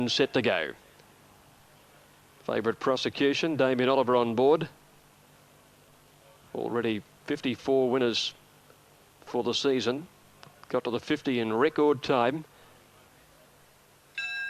Set to go. Favourite Prosecution, Damien Oliver on board. Already 54 winners for the season. Got to the 50 in record time.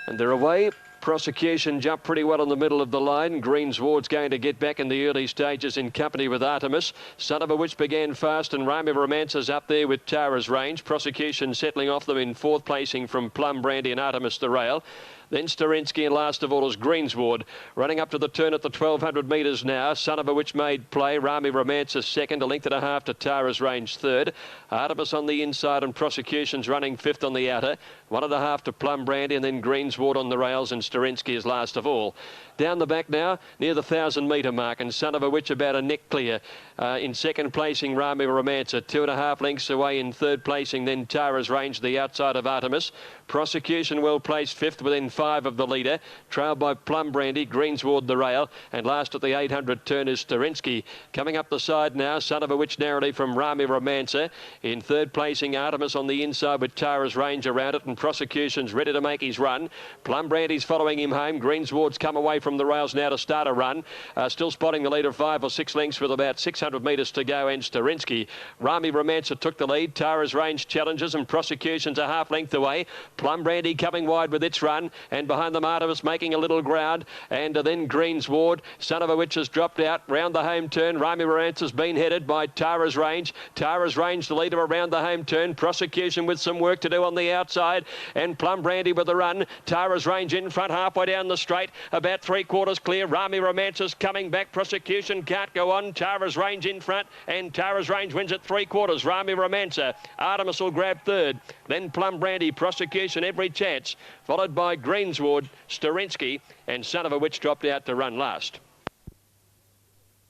And they're away. Prosecution jumped pretty well in the middle of the line. Greensward's going to get back in the early stages in company with Artemis. Son of a Witch began fast, and Rami Romance's up there with Tara's Range. Prosecution settling off them in fourth placing from Plum Brandy and Artemis the Rail. Then Sterinsky, and last of all is Greensward. Running up to the turn at the 1,200 metres now. Son of a Witch made play. Rami Romance is second, a length and a half to Tara's Range third. Artemis on the inside, and Prosecution's running fifth on the outer. 1.5 to Plum Brandy, and then Greensward on the rails, and Sterinsky is last of all. Down the back now, near the 1,000-metre mark, and Son of a Witch about a neck clear. In second placing, Rami Romance, 2.5 lengths away in third placing, then Tara's Range, the outside of Artemis. Prosecution well placed fifth within 5 of the leader, trailed by Plum Brandy, Greensward the rail, and last at the 800 turn is Sterinsky. Coming up the side now, Son of a Witch narrowly from Rami Romancer. In third placing, Artemis on the inside with Tara's Range around it, and Prosecution's ready to make his run. Plum Brandy's following him home. Greensward's come away from the rails now to start a run. Still spotting the leader 5 or 6 lengths with about 600 metres to go, and Sterinsky. Rami Romancer took the lead. Tara's Range challenges, and Prosecution's a half length away. Plum Brandy coming wide with its run, and behind them Artemis making a little ground, and then Greensward. Son of a Witch has dropped out round the home turn. Rami Romancer has been headed by Tara's Range. Tara's Range the leader around the home turn. Prosecution with some work to do on the outside, and Plum Brandy with the run. Tara's Range in front halfway down the straight, about 3/4 clear. Rami Romancer's coming back. Prosecution can't go on. Tara's Range in front, and Tara's Range wins at 3/4. Rami Romancer. Artemis will grab third, then Plum Brandy. Prosecution every chance, followed by Greensward, Sterinsky, and Son of a Witch dropped out to run last.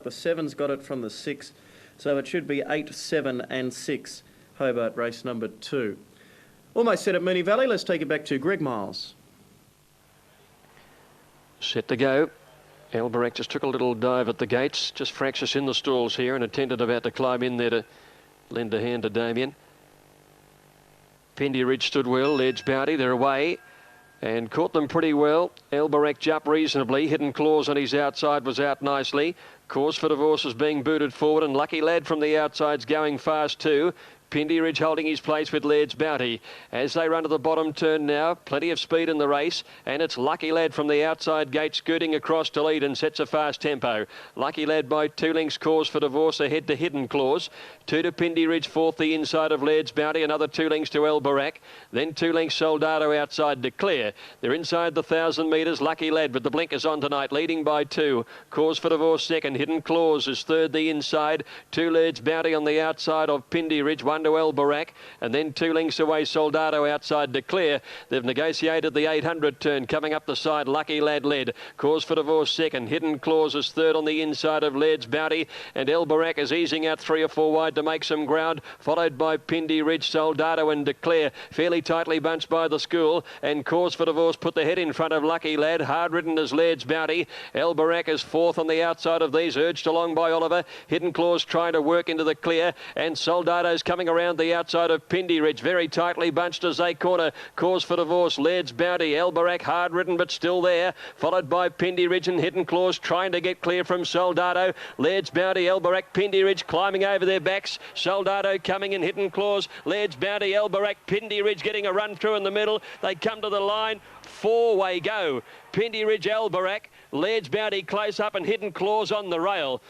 The 7's got it from the 6, so it should be 8, 7 and 6, Hobart race number 2. Almost set at Moonee Valley. Let's take it back to Greg Miles. Set to go. Elberack just took a little dive at the gates, just fractious in the stalls here, and attended about to climb in there to lend a hand to Damien. Pendy Ridge stood well. Ledge Bounty, they're away and caught them pretty well. Elberack jumped reasonably. Hidden Claws on his outside was out nicely. Cause for Divorce is being booted forward, and Lucky Lad from the outside's going fast too. Pendy Ridge holding his place with Laird's Bounty. As they run to the bottom turn now, plenty of speed in the race, and it's Lucky Lad from the outside gate scooting across to lead and sets a fast tempo. Lucky Lad by 2 lengths. Cause for Divorce ahead to Hidden Claws. 2 to Pendy Ridge, fourth the inside of Laird's Bounty, another 2 lengths to Elberack. Then 2 lengths Soldado outside Declare. They're inside the 1,000 metres. Lucky Lad with the blinkers on tonight, leading by 2. Cause for Divorce second. Hidden Claws is third the inside. 2 Laird's Bounty on the outside of Pendy Ridge. 1 to Elberack, and then 2 lengths away Soldado outside Declare. They've negotiated the 800 turn. Coming up the side, Lucky Lad led. Cause for Divorce second. Hidden Claws is third on the inside of Laird's Bounty, and Elberack is easing out 3 or 4 wide to make some ground, followed by Pendy Ridge, Soldado and Declare. Fairly tightly bunched by the school, and Cause for Divorce put the head in front of Lucky Lad. Hard ridden as Laird's Bounty. Elberack is fourth on the outside of these, urged along by Oliver. Hidden Claws trying to work into the clear, and Soldado's coming around the outside of Pendy Ridge, very tightly bunched as they corner. Cause for Divorce, Laird's Bounty, Elberack hard ridden but still there, followed by Pendy Ridge and Hidden Claws trying to get clear from Soldado. Laird's Bounty, Elberack, Pendy Ridge climbing over their backs. Soldado coming in, Hidden Claws, Laird's Bounty, Elberack, Pendy Ridge getting a run through in the middle. They come to the line, 4-way go. Pendy Ridge, Elberack, Laird's Bounty close up, and Hidden Claws on the rail.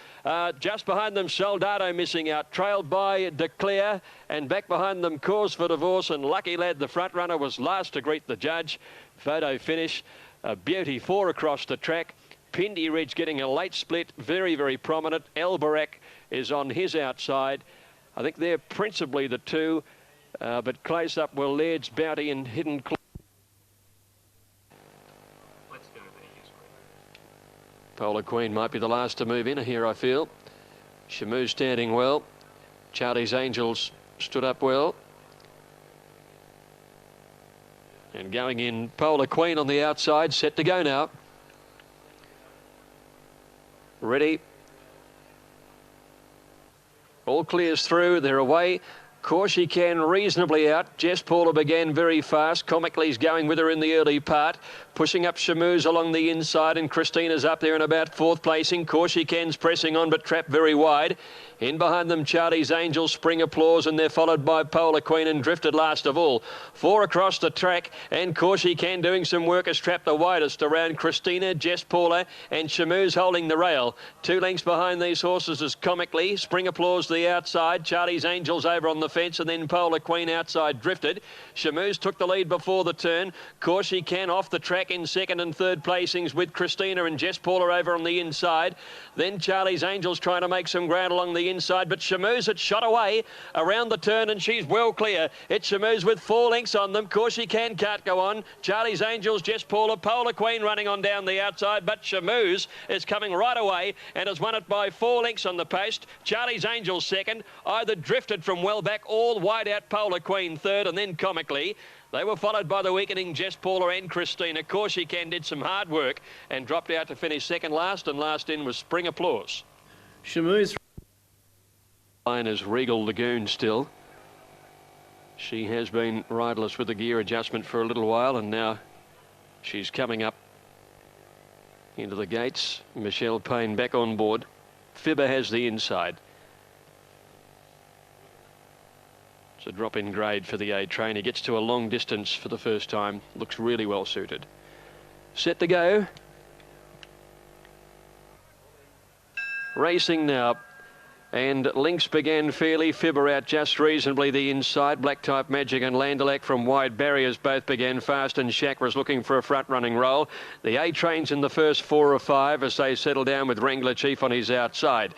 Just behind them, Soldado missing out, trailed by Declare, and back behind them, Cause for Divorce, and Lucky Lad, the front runner, was last to greet the judge. Photo finish, a beauty 4 across the track. Pendy Ridge getting a late split, very, very prominent. Elberack is on his outside. I think they're principally the two, but close up were Laird's Bounty and Hidden Claws. Polar Queen might be the last to move in here, I feel. Shamu standing well. Charlie's Angels stood up well. And going in, Polar Queen on the outside, set to go now. Ready. All clears through, they're away. Corsi can reasonably out. Jess Paula began very fast. Comically's going with her in the early part. Pushing up Shamoos along the inside, and Christina's up there in about fourth placing. Corsican's pressing on, but trapped very wide. In behind them, Charlie's Angel, Spring Applause, and they're followed by Polar Queen and Drifted last of all. 4 across the track, and Corsican doing some work has trapped the widest around Christina, Jess Paula, and Shamoos holding the rail. 2 lengths behind these horses is Comically. Spring Applause the outside, Charlie's Angels over on the fence, and then Polar Queen outside Drifted. Shamoos took the lead before the turn. Corsican off the track in second and third placings with Christina and Jess Paula over on the inside. Then Charlie's Angels trying to make some ground along the inside, but Shamoos had shot away around the turn, and she's well clear. It's Shamoos with 4 lengths on them. Corsican can't go on. Charlie's Angels, Jess Paula, Polar Queen running on down the outside, but Shamoos is coming right away and has won it by 4 lengths on the post. Charlie's Angels second, either Drifted from well back, all wide out Polar Queen third, and then Comically. They were followed by the weakening Jess Paula and Christina. Corsican did some hard work and dropped out to finish second last, and last in was Spring Applause. Shamoos. Line is Regal Lagoon still. She has been riderless with the gear adjustment for a little while, and now she's coming up into the gates. Michelle Payne back on board. Fibber has the inside. It's a drop in grade for the A train. He gets to a long distance for the first time. Looks really well suited. Set to go. Racing now. And links began fairly. Fibber out just reasonably the inside. Black Type Magic and Landelac from wide barriers both began fast, and Chakra's looking for a front running role. The A train's in the first 4 or 5 as they settle down with Wrangler Chief on his outside.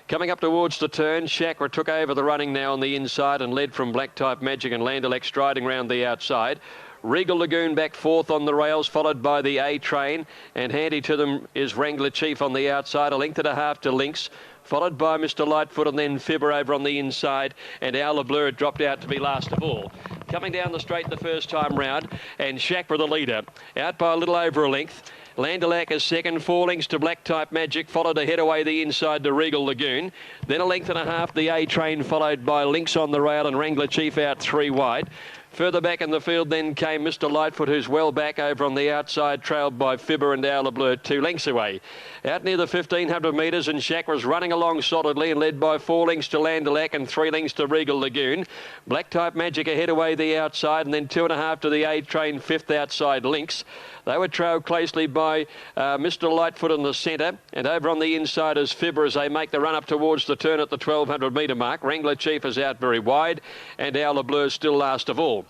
Coming up towards the turn, Chakra took over the running now on the inside and led from Black Type Magic and Landelac striding round the outside. Regal Lagoon back 4th on the rails, followed by the A train, and handy to them is Wrangler Chief on the outside, 1.5 lengths to links, followed by Mr. Lightfoot, and then Fibber over on the inside, and Our Blur dropped out to be last of all. Coming down the straight the first time round, and Chakra the leader, out by a little over a length. Landelac is second, 4 lengths to Black Type Magic, followed ahead away the inside to Regal Lagoon. Then 1.5 lengths the A train, followed by Lynx on the rail and Wrangler Chief out 3 wide. Further back in the field then came Mr. Lightfoot, who's well back over on the outside, trailed by Fibber and Our Blur 2 lengths away. Out near the 1,500 metres, and Chakra's running along solidly and led by 4 lengths to Landelac and 3 lengths to Regal Lagoon. Black Type Magic ahead away the outside, and then 2.5 to the A train, 5th outside Lynx. They were trailed closely by Mr. Lightfoot in the centre, and over on the inside is Fibber as they make the run up towards the turn at the 1,200 metre mark. Wrangler Chief is out very wide, and Our Blur still last of all.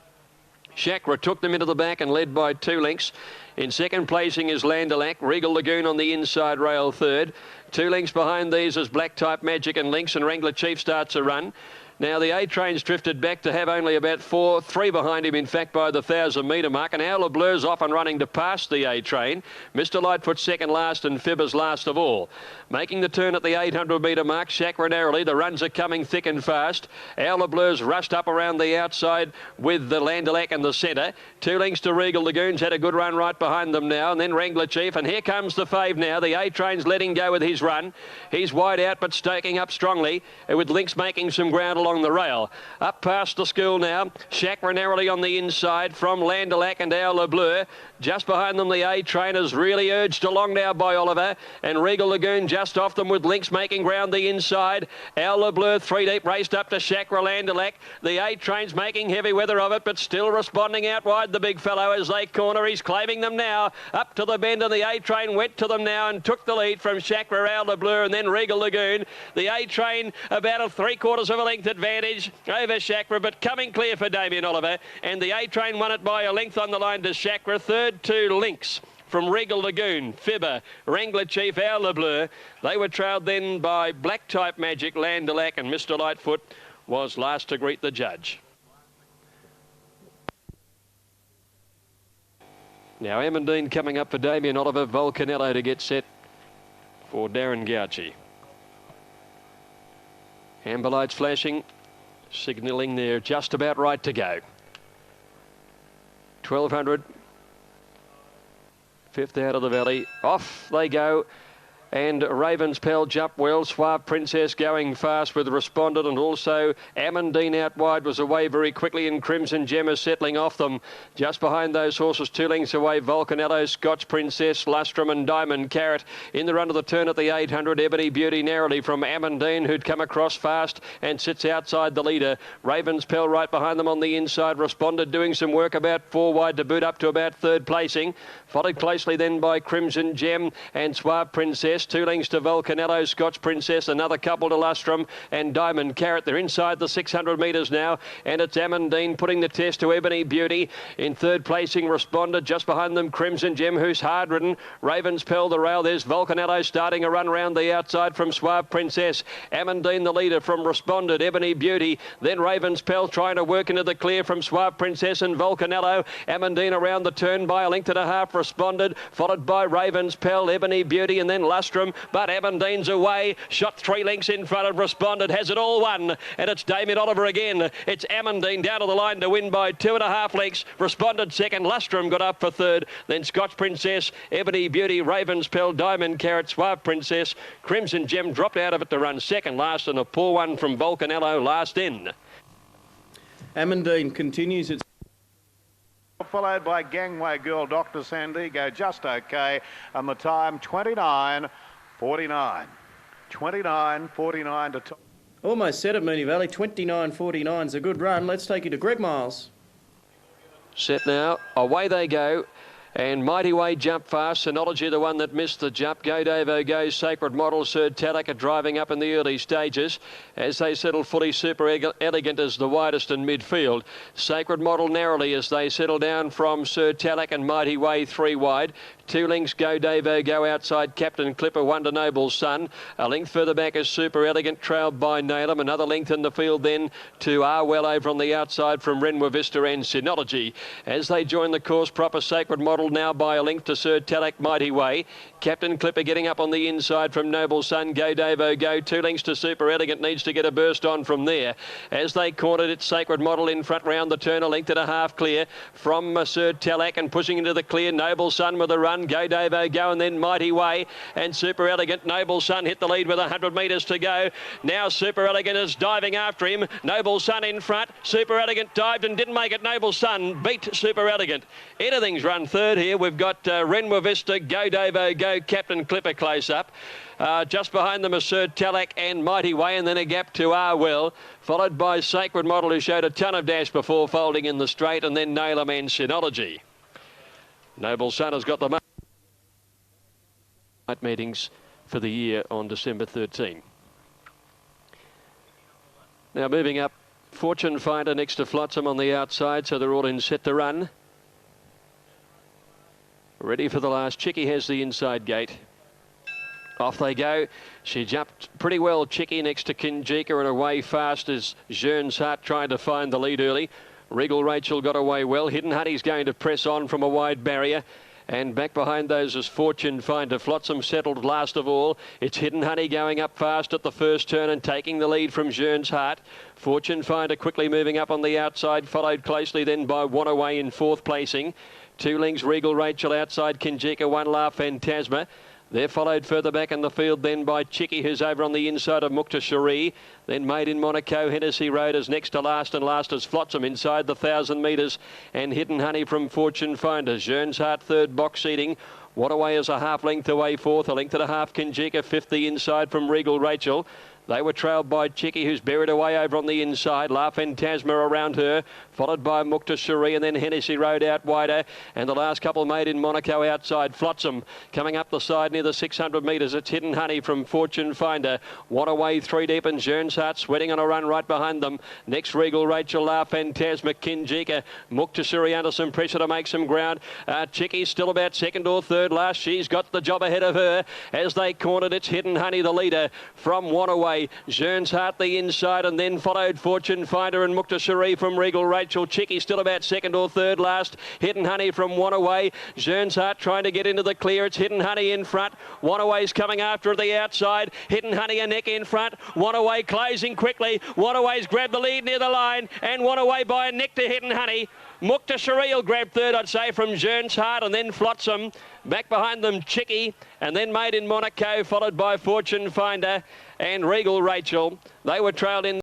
Chakra took them into the back and led by 2 lengths. In second placing is Landelac. Regal Lagoon on the inside rail third. 2 lengths behind these is Black Type Magic and Lynx, and Wrangler Chief starts a run. Now the A train's drifted back to have only about 3 behind him, in fact, by the 1,000 metre mark, and Our Blur's off and running to pass the A train. Mr. Lightfoot second last, and Fibber's last of all. Making the turn at the 800 metre mark, Chakra narrowly. The runs are coming thick and fast. Our Blur's rushed up around the outside with the Landelac in the centre. 2 lengths to Regal Lagoon's had a good run right behind them now, and then Wrangler Chief, and here comes the fave now. The A train's letting go with his run. He's wide out but stoking up strongly, with Lynx making some ground along the rail. Up past the school now. Chakra narrowly on the inside from Landelac and Our Blur. Just behind them the A train is really urged along now by Oliver, and Regal Lagoon just off them with Lynx making ground the inside. Our Blur 3 deep raced up to Chakra Landelac. The A train's making heavy weather of it, but still responding out wide, the big fellow, as they corner. He's claiming them now. Up to the bend, and the A train went to them now and took the lead from Chakra, Our Blur, and then Regal Lagoon. The A train about a 3/4 of a length advantage over Chakra, but coming clear for Damien Oliver, and the A train won it by a length on the line to Chakra. Third to Lynx from Regal Lagoon, Fibber, Wrangler Chief, Our Blur. They were trailed then by Black Type Magic, Landelac, and Mr. Lightfoot was last to greet the judge. Now Emmondine coming up for Damien Oliver, Volcanello to get set for Darren Gauci. Amber lights flashing, signalling they're just about right to go. 1,200. 5th out of the valley. Off they go. and Raven's Pell jump well. Suave Princess going fast with Responded, and also Amandine out wide was away very quickly, and Crimson Gem is settling off them. Just behind those horses, 2 lengths away, Volcanello, Scotch Princess, Lustrum and Diamond Carrot. In the run of the turn at the 800, Ebony Beauty narrowly from Amandine, who'd come across fast and sits outside the leader. Raven's Pell right behind them on the inside. Responded doing some work about 4 wide to boot up to about 3rd placing. Followed closely then by Crimson Gem and Suave Princess. 2 lengths to Volcanello, Scotch Princess, another couple to Lustrum and Diamond Carrot. They're inside the 600 metres now, and it's Amandine putting the test to Ebony Beauty. In 3rd placing, Responded. Just behind them, Crimson Gem, who's hard ridden. Raven's Pell the rail. There's Volcanello starting a run round the outside from Suave Princess. Amandine the leader from Responded. Ebony Beauty. Then Raven's Pell trying to work into the clear from Suave Princess and Volcanello. Amandine around the turn by a length and a half. Responded, followed by Raven's Pell, Ebony Beauty, and then Lustrum. But Amandine's away. Shot 3 lengths in front of Responded. Has it all won. And it's Damien Oliver again. It's Amandine down to the line to win by 2.5 lengths. Responded second. Lustrum got up for 3rd. Then Scotch Princess, Ebony Beauty, Raven's Pell, Diamond Carrot, Suave Princess. Crimson Gem dropped out of it to run second last, and a poor one from Volcanello last in. Amandine continues its... Followed by Gangway Girl, Dr. Sandigo, just okay. And the time, 29.49. 29.49 to top. Almost said it, Moonee Valley. 29.49 is a good run. Let's take you to Greg Miles. Set now. Away they go. And Mighty Way jump fast. Synology, the one that missed the jump. Go Davo goes. Sacred Model, Sir Talak are driving up in the early stages. As they settle fully, Super Elegant is the widest in midfield. Sacred Model narrowly as they settle down from Sir Talak, and Mighty Way 3 wide. 2 lengths Go Davo go outside Captain Clipper, Wonder Noble's son. A length further back is Super Elegant, trailed by Nalem. Another length in the field then to Arwell over on the outside from Renwa Vista and Synology. As they join the course proper, Sacred Model now by a length to Sir Talak, Mighty Way. Captain Clipper getting up on the inside from Noble Son. Go Davo go. 2 lengths to Super Elegant, needs to get a burst on from there. As they cornered it, Sacred Model in front round the turn, a length and a half clear from Sir Talak, and pushing into the clear. Noble Son with a run. Go Davo go, and then Mighty Way and Super Elegant. Noble Son hit the lead with 100 metres to go. Now Super Elegant is diving after him. Noble Son in front. Super Elegant dived and didn't make it. Noble Son beat Super Elegant. Anything's run 3rd here. We've got Renwa Vista, Go Davo go, Captain Clipper close up. Just behind them are Sir Talak and Mighty Way, and then a gap to Arwell, followed by Sacred Model, who showed a ton of dash before folding in the straight, and then Nalem and Synology. Noble Son has got the night meetings for the year on December 13. Now moving up, Fortune Finder next to Flotsam on the outside, so they're all in set to run. Ready for the last. Chicky has the inside gate. Off they go. She jumped pretty well, Chicky, next to Kinjika, and away fast is Jean's Heart trying to find the lead early. Regal Rachel got away well. Hidden Honey's going to press on from a wide barrier. And back behind those is Fortune Finder. Flotsam settled last of all. It's Hidden Honey going up fast at the first turn and taking the lead from Jean's Heart. Fortune Finder quickly moving up on the outside, followed closely then by Wanaway in 4th placing. 2 lengths Regal Rachel outside Kinjika, 1 La Phantasma. They're followed further back in the field then by Chicky, who's over on the inside of Mukta Cherie. Then Made in Monaco, Hennessy Road is next to last, and last is Flotsam inside the 1,000 metres. And Hidden Honey from Fortune Finder. Jean's Heart 3rd box seating. Wanaway is a half length away 4th, a length and a half Kinjika 5th the inside from Regal Rachel. They were trailed by Chicky, who's buried away over on the inside. La Phantasma around her, followed by Mukta Cherie, and then Hennessy Road out wider. And the last couple Made in Monaco outside. Flotsam coming up the side near the 600 metres. It's Hidden Honey from Fortune Finder. Wanaway 3 deep, and Jean's Heart sweating on a run right behind them. Next Regal Rachel, La Phantasma, Kinjika. Mukta Cherie under some pressure to make some ground. Chicky's still about 2nd or 3rd last. She's got the job ahead of her. As they cornered, it's Hidden Honey, the leader from Wanaway. Jean's Heart the inside, and then followed Fortune Finder and Mukta Cherie from Regal Rachel. Chicky still about 2nd or 3rd last. Hidden Honey from Wanaway. Jean's Heart trying to get into the clear. It's Hidden Honey in front. Wanaway's coming after the outside. Hidden Honey a neck in front. Wanaway closing quickly. Wanaway's grabbed the lead near the line, and Wanaway by a neck to Hidden Honey. Mukta Shariel grabbed third, I'd say, from Jern's Heart, and then Flotsam. Back behind them, Chicky, and then Made in Monaco, followed by Fortune Finder and Regal Rachel. They were trailed in